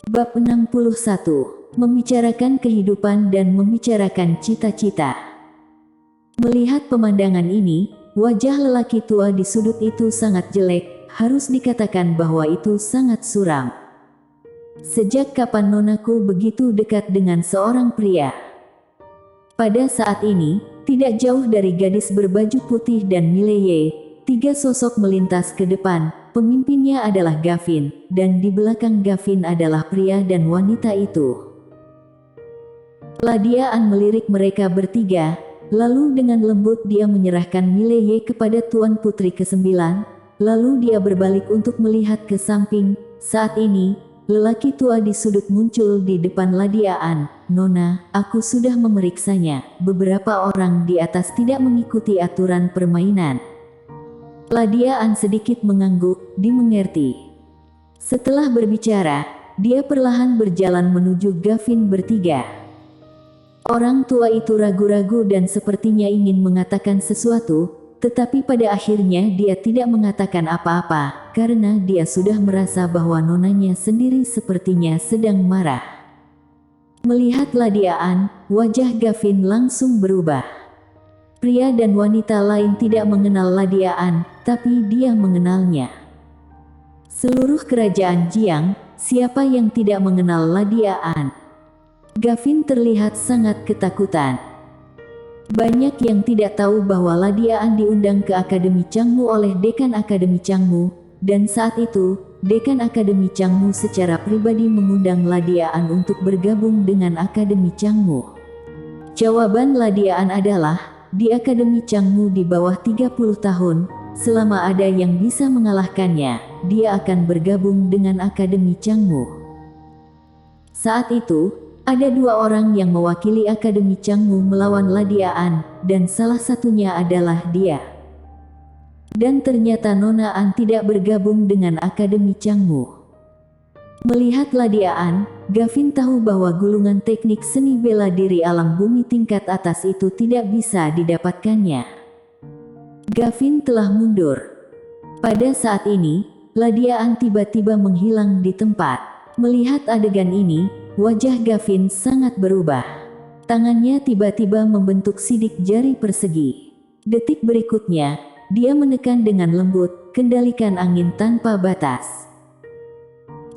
Bab 61. Membicarakan kehidupan dan membicarakan cita-cita. Melihat pemandangan ini, wajah lelaki tua di sudut itu sangat jelek, harus dikatakan bahwa itu sangat suram. Sejak kapan nonaku begitu dekat dengan seorang pria? Pada saat ini, tidak jauh dari gadis berbaju putih dan Mileye, tiga sosok melintas ke depan. Pemimpinnya adalah Gavin, dan di belakang Gavin adalah pria dan wanita itu. Ladia An melirik mereka bertiga, lalu dengan lembut dia menyerahkan Mileye kepada Tuan Putri ke-9, lalu dia berbalik untuk melihat ke samping. Saat ini, lelaki tua di sudut muncul di depan Ladia An. "Nona, aku sudah memeriksanya, beberapa orang di atas tidak mengikuti aturan permainan." Ladia An sedikit mengangguk, dimengerti. Setelah berbicara, dia perlahan berjalan menuju Gavin bertiga. Orang tua itu ragu-ragu dan sepertinya ingin mengatakan sesuatu, tetapi pada akhirnya dia tidak mengatakan apa-apa, karena dia sudah merasa bahwa nonanya sendiri sepertinya sedang marah. Melihat Ladia An, wajah Gavin langsung berubah. Pria dan wanita lain tidak mengenal Ladia An, tapi dia mengenalnya. Seluruh kerajaan Jiang, siapa yang tidak mengenal Ladia An? Gavin terlihat sangat ketakutan. Banyak yang tidak tahu bahwa Ladia An diundang ke Akademi Changmu oleh Dekan Akademi Changmu, dan saat itu, Dekan Akademi Changmu secara pribadi mengundang Ladia An untuk bergabung dengan Akademi Changmu. Jawaban Ladia An adalah, di Akademi Changmu di bawah 30 tahun, selama ada yang bisa mengalahkannya, dia akan bergabung dengan Akademi Changmu. Saat itu, ada dua orang yang mewakili Akademi Changmu melawan Ladia An, dan salah satunya adalah dia. Dan ternyata Nona An tidak bergabung dengan Akademi Changmu. Melihat Ladia An, Gavin tahu bahwa gulungan teknik seni bela diri alam bumi tingkat atas itu tidak bisa didapatkannya. Gavin telah mundur. Pada saat ini, Ladia An tiba-tiba menghilang di tempat. Melihat adegan ini, wajah Gavin sangat berubah. Tangannya tiba-tiba membentuk sidik jari persegi. Detik berikutnya, dia menekan dengan lembut, kendalikan angin tanpa batas.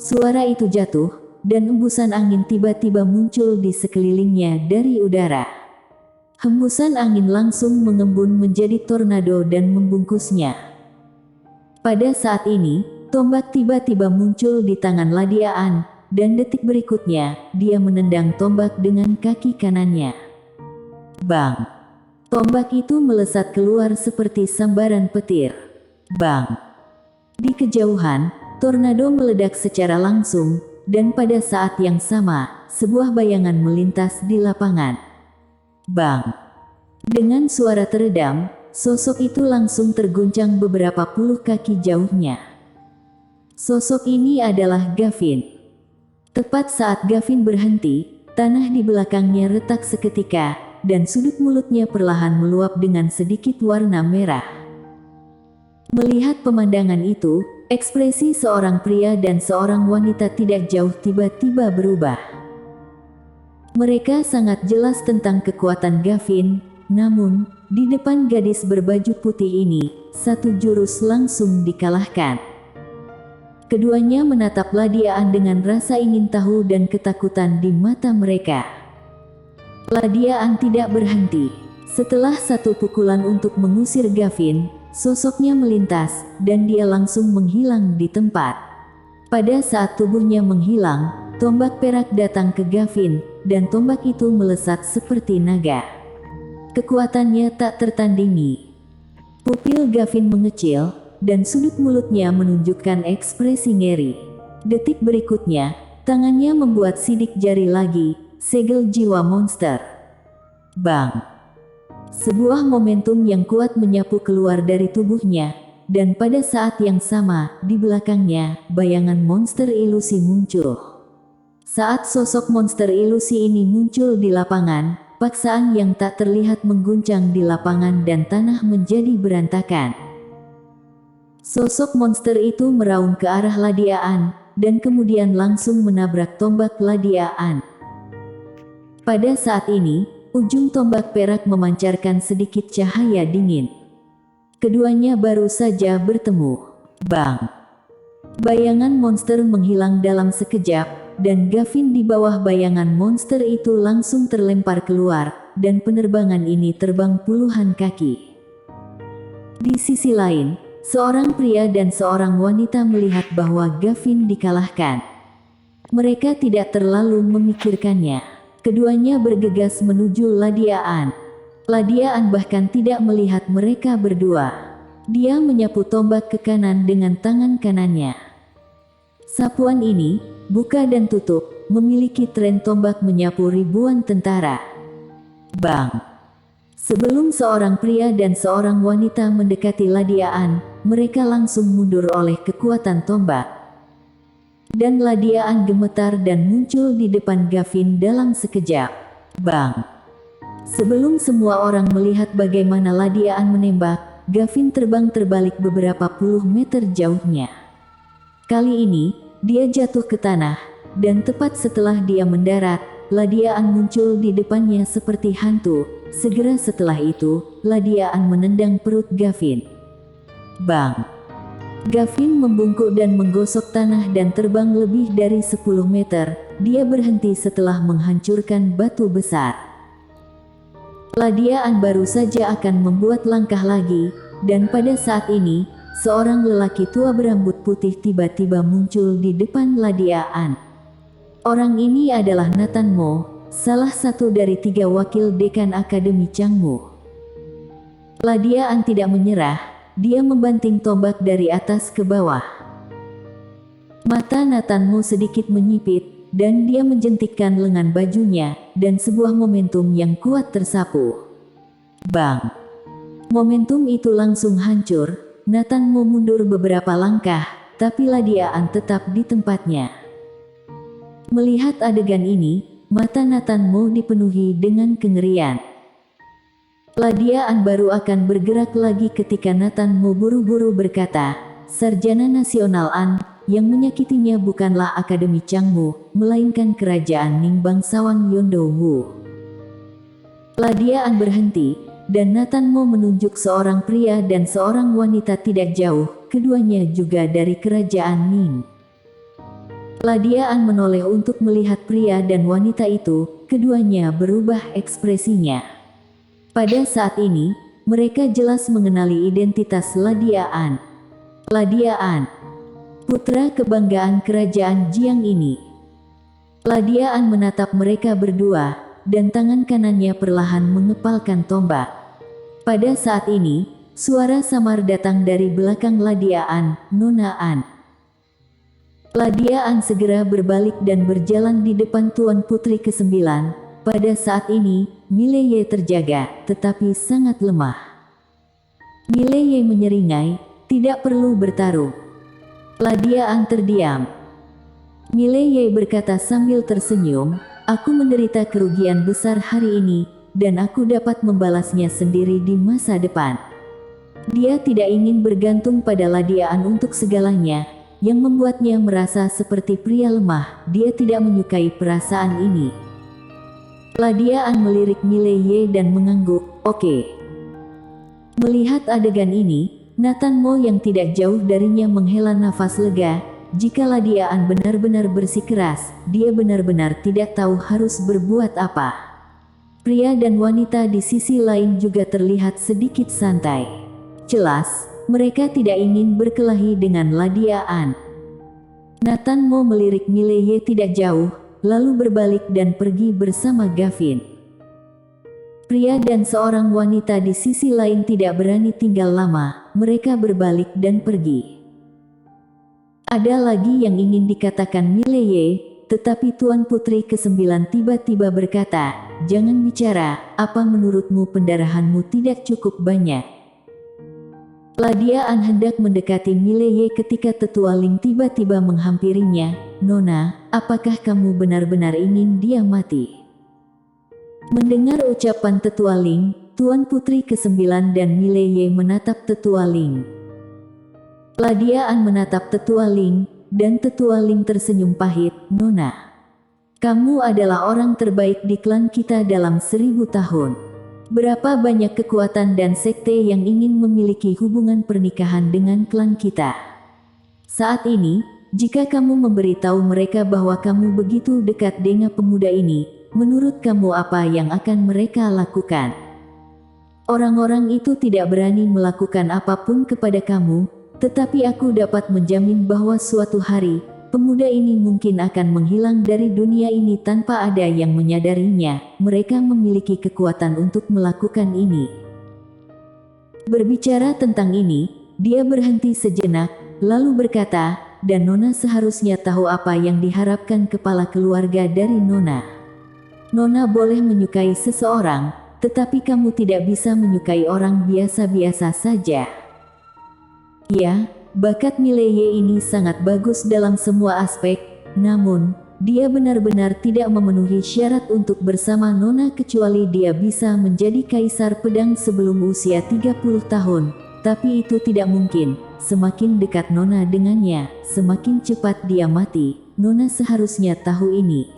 Suara itu jatuh, dan embusan angin tiba-tiba muncul di sekelilingnya dari udara. Hembusan angin langsung mengembun menjadi tornado dan membungkusnya. Pada saat ini, tombak tiba-tiba muncul di tangan Ladia An, dan detik berikutnya, dia menendang tombak dengan kaki kanannya. Bang! Tombak itu melesat keluar seperti sambaran petir. Bang! Di kejauhan, tornado meledak secara langsung, dan pada saat yang sama, sebuah bayangan melintas di lapangan. Bang! Dengan suara teredam, sosok itu langsung terguncang beberapa puluh kaki jauhnya. Sosok ini adalah Gavin. Tepat saat Gavin berhenti, tanah di belakangnya retak seketika, dan sudut mulutnya perlahan meluap dengan sedikit warna merah. Melihat pemandangan itu, ekspresi seorang pria dan seorang wanita tidak jauh tiba-tiba berubah. Mereka sangat jelas tentang kekuatan Gavin, namun, di depan gadis berbaju putih ini, satu jurus langsung dikalahkan. Keduanya menatap Ladia An dengan rasa ingin tahu dan ketakutan di mata mereka. Ladia An tidak berhenti. Setelah satu pukulan untuk mengusir Gavin, sosoknya melintas, dan dia langsung menghilang di tempat. Pada saat tubuhnya menghilang, tombak perak datang ke Gavin, dan tombak itu melesat seperti naga. Kekuatannya tak tertandingi. Pupil Gavin mengecil, dan sudut mulutnya menunjukkan ekspresi ngeri. Detik berikutnya, tangannya membuat sidik jari lagi, segel jiwa monster. Bang! Sebuah momentum yang kuat menyapu keluar dari tubuhnya, dan pada saat yang sama, di belakangnya, bayangan monster ilusi muncul. Saat sosok monster ilusi ini muncul di lapangan, paksaan yang tak terlihat mengguncang di lapangan dan tanah menjadi berantakan. Sosok monster itu meraung ke arah Ladia An, dan kemudian langsung menabrak tombak Ladia An. Pada saat ini, ujung tombak perak memancarkan sedikit cahaya dingin. Keduanya baru saja bertemu. Bang! Bayangan monster menghilang dalam sekejap, dan Gavin di bawah bayangan monster itu langsung terlempar keluar, dan penerbangan ini terbang puluhan kaki. Di sisi lain, seorang pria dan seorang wanita melihat bahwa Gavin dikalahkan. Mereka tidak terlalu memikirkannya. Keduanya bergegas menuju Ladia An. Ladia An bahkan tidak melihat mereka berdua. Dia menyapu tombak ke kanan dengan tangan kanannya. Sapuan ini, buka dan tutup, memiliki tren tombak menyapu ribuan tentara. Bang! Sebelum seorang pria dan seorang wanita mendekati Ladia An, mereka langsung mundur oleh kekuatan tombak. Dan Ladia An gemetar dan muncul di depan Gavin dalam sekejap. Bang! Sebelum semua orang melihat bagaimana Ladia An menembak, Gavin terbang terbalik beberapa puluh meter jauhnya. Kali ini, dia jatuh ke tanah, dan tepat setelah dia mendarat, Ladia An muncul di depannya seperti hantu. Segera setelah itu, Ladia An menendang perut Gavin. Bang! Gavin membungkuk dan menggosok tanah dan terbang lebih dari 10 meter. Dia berhenti setelah menghancurkan batu besar. Ladia An baru saja akan membuat langkah lagi, dan pada saat ini, seorang lelaki tua berambut putih tiba-tiba muncul di depan Ladia An. Orang ini adalah Nathan Mo, salah satu dari 3 wakil dekan Akademi Changmu. Ladia An tidak menyerah, dia membanting tombak dari atas ke bawah. Mata Nathan Mo sedikit menyipit, dan dia menjentikkan lengan bajunya, dan sebuah momentum yang kuat tersapu. Bang! Momentum itu langsung hancur. Nathan Mo mundur beberapa langkah, tapi Ladia An tetap di tempatnya. Melihat adegan ini, mata Nathan Mo dipenuhi dengan kengerian. Ladia An baru akan bergerak lagi ketika Nathan Mo buru-buru berkata, "Sarjana Nasional An, yang menyakitinya bukanlah Akademi Changmu, melainkan kerajaan Ning bangsawan Yondowu." Ladia An berhenti, dan Nathan Mo menunjuk seorang pria dan seorang wanita tidak jauh, keduanya juga dari kerajaan Ning. Ladia An menoleh untuk melihat pria dan wanita itu, keduanya berubah ekspresinya. Pada saat ini, mereka jelas mengenali identitas Ladia An. Ladia An, putra kebanggaan kerajaan Jiang ini. Ladia An menatap mereka berdua, dan tangan kanannya perlahan mengepalkan tombak. Pada saat ini, suara samar datang dari belakang Ladia An, "Nona An." Ladia An segera berbalik dan berjalan di depan Tuan Putri ke-9. Pada saat ini, Mileye terjaga, tetapi sangat lemah. Mileye menyeringai, "Tidak perlu bertarung." Ladia An terdiam. Mileye berkata sambil tersenyum, "Aku menderita kerugian besar hari ini, dan aku dapat membalasnya sendiri di masa depan." Dia tidak ingin bergantung pada Ladia An untuk segalanya, yang membuatnya merasa seperti pria lemah. Dia tidak menyukai perasaan ini. Ladia An melirik Mileye dan mengangguk, "Oke." Melihat adegan ini, Nathan Mo yang tidak jauh darinya menghela nafas lega. Jika Ladia An benar-benar bersikeras, dia benar-benar tidak tahu harus berbuat apa. Pria dan wanita di sisi lain juga terlihat sedikit santai. Jelas, mereka tidak ingin berkelahi dengan Ladia An. Nathan Mo melirik Mileye tidak jauh, lalu berbalik dan pergi bersama Gavin. Pria dan seorang wanita di sisi lain tidak berani tinggal lama, mereka berbalik dan pergi. Ada lagi yang ingin dikatakan Mileye, tetapi Tuan Putri ke-9 tiba-tiba berkata, "Jangan bicara, apa menurutmu pendarahanmu tidak cukup banyak?" Ladia An hendak mendekati Mileye ketika Tetua Ling tiba-tiba menghampirinya, "Nona, apakah kamu benar-benar ingin dia mati?" Mendengar ucapan Tetua Ling, Tuan Putri ke-9 dan Mileye menatap Tetua Ling. Ladia An menatap Tetua Ling, dan Tetua Ling tersenyum pahit. Nona, kamu adalah orang terbaik di klan kita dalam 1000 tahun. Berapa banyak kekuatan dan sekte yang ingin memiliki hubungan pernikahan dengan klan kita. Saat ini, jika kamu memberitahu mereka bahwa kamu begitu dekat dengan pemuda ini, menurut kamu apa yang akan mereka lakukan? Orang-orang itu tidak berani melakukan apapun kepada kamu, tetapi aku dapat menjamin bahwa suatu hari, pemuda ini mungkin akan menghilang dari dunia ini tanpa ada yang menyadarinya. Mereka memiliki kekuatan untuk melakukan ini. Berbicara tentang ini, dia berhenti sejenak, lalu berkata, dan Nona seharusnya tahu apa yang diharapkan kepala keluarga dari Nona. Nona boleh menyukai seseorang, tetapi kamu tidak bisa menyukai orang biasa-biasa saja. Ya, bakat Mileye ini sangat bagus dalam semua aspek, namun, dia benar-benar tidak memenuhi syarat untuk bersama Nona kecuali dia bisa menjadi kaisar pedang sebelum usia 30 tahun. Tapi itu tidak mungkin, semakin dekat Nona dengannya, semakin cepat dia mati. Nona seharusnya tahu ini.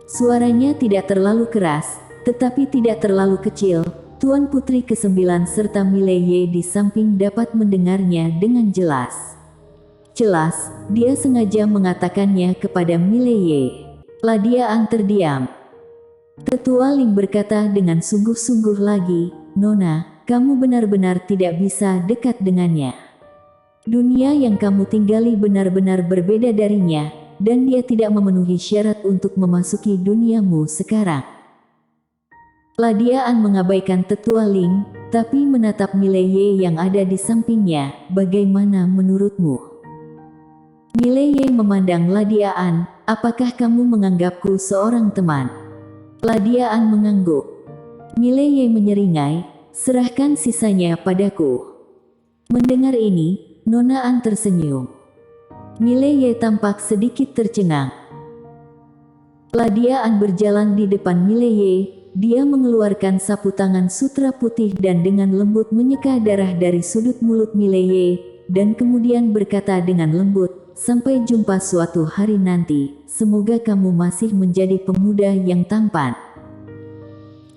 Suaranya tidak terlalu keras, tetapi tidak terlalu kecil. Tuan Putri ke-9 serta Mileye di samping dapat mendengarnya dengan jelas. Jelas, dia sengaja mengatakannya kepada Mileye. Ladiaan terdiam. Tetua Ling berkata dengan sungguh-sungguh lagi, Nona, kamu benar-benar tidak bisa dekat dengannya. Dunia yang kamu tinggali benar-benar berbeda darinya, dan dia tidak memenuhi syarat untuk memasuki duniamu sekarang. Ladiaan mengabaikan Tetua Ling, tapi menatap Mileye yang ada di sampingnya. Bagaimana menurutmu? Mileye memandang Ladiaan, apakah kamu menganggapku seorang teman? Ladiaan mengangguk. Mileye menyeringai, serahkan sisanya padaku. Mendengar ini, Nona An tersenyum. Mileye tampak sedikit tercengang. Ladiaan berjalan di depan Mileye. Dia mengeluarkan sapu tangan sutra putih dan dengan lembut menyeka darah dari sudut mulut Mileye, dan kemudian berkata dengan lembut, sampai jumpa suatu hari nanti, semoga kamu masih menjadi pemuda yang tampan.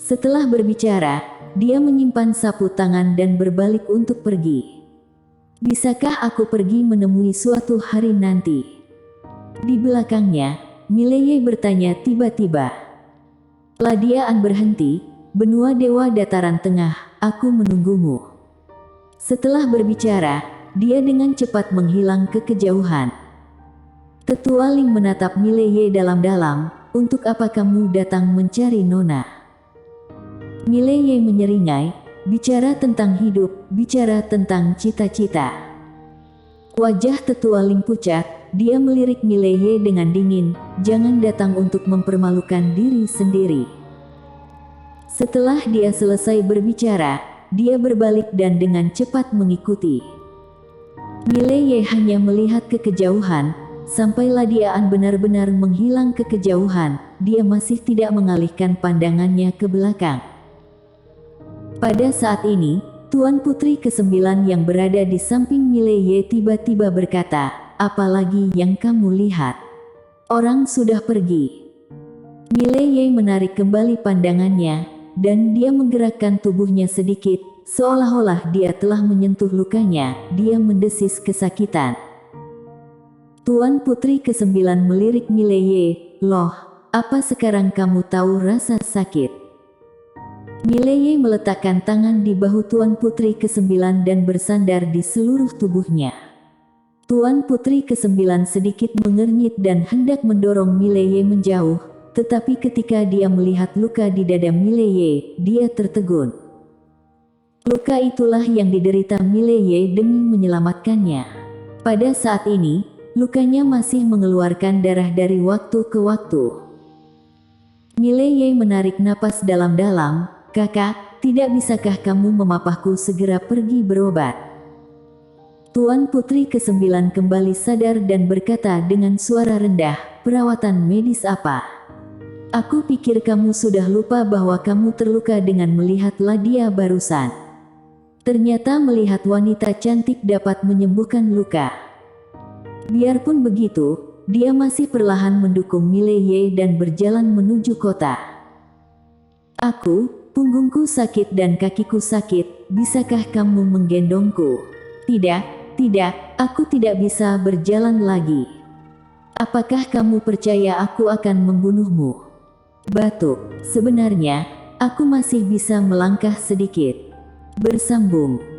Setelah berbicara, dia menyimpan sapu tangan dan berbalik untuk pergi. Bisakah aku pergi menemui suatu hari nanti? Di belakangnya, Mileye bertanya tiba-tiba. Ladiaan berhenti, benua dewa dataran tengah, aku menunggumu. Setelah berbicara, dia dengan cepat menghilang ke kejauhan. Tetua Ling menatap Mileye dalam-dalam, untuk apa kamu datang mencari Nona? Mileye menyeringai, bicara tentang hidup, bicara tentang cita-cita. Wajah Tetua Ling pucat, dia melirik Mileye dengan dingin, jangan datang untuk mempermalukan diri sendiri. Setelah dia selesai berbicara, dia berbalik dan dengan cepat mengikuti. Mileye hanya melihat ke kejauhan, sampai Ladiaan benar-benar menghilang ke kejauhan, dia masih tidak mengalihkan pandangannya ke belakang. Pada saat ini, Tuan Putri ke-9 yang berada di samping Mileye tiba-tiba berkata, apalagi yang kamu lihat? Orang sudah pergi. Mileye menarik kembali pandangannya, dan dia menggerakkan tubuhnya sedikit, seolah-olah dia telah menyentuh lukanya. Dia mendesis kesakitan. Tuan Putri ke-9 melirik Mileye, loh, apa sekarang kamu tahu rasa sakit? Mileye meletakkan tangan di bahu Tuan Putri ke-9 dan bersandar di seluruh tubuhnya. Tuan Putri ke-9 sedikit mengernyit dan hendak mendorong Mileye menjauh, tetapi ketika dia melihat luka di dada Mileye, dia tertegun. Luka itulah yang diderita Mileye demi menyelamatkannya. Pada saat ini, lukanya masih mengeluarkan darah dari waktu ke waktu. Mileye menarik napas dalam-dalam, kakak, tidak bisakah kamu memapahku segera pergi berobat? Tuan Putri ke-9 kembali sadar dan berkata dengan suara rendah, perawatan medis apa? Aku pikir kamu sudah lupa bahwa kamu terluka dengan melihat Ladia barusan. Ternyata melihat wanita cantik dapat menyembuhkan luka. Biarpun begitu, dia masih perlahan mendukung Mileye dan berjalan menuju kota. Punggungku sakit dan kakiku sakit, bisakah kamu menggendongku? Tidak, tidak, aku tidak bisa berjalan lagi. Apakah kamu percaya aku akan membunuhmu? Batuk, sebenarnya, aku masih bisa melangkah sedikit. Bersambung.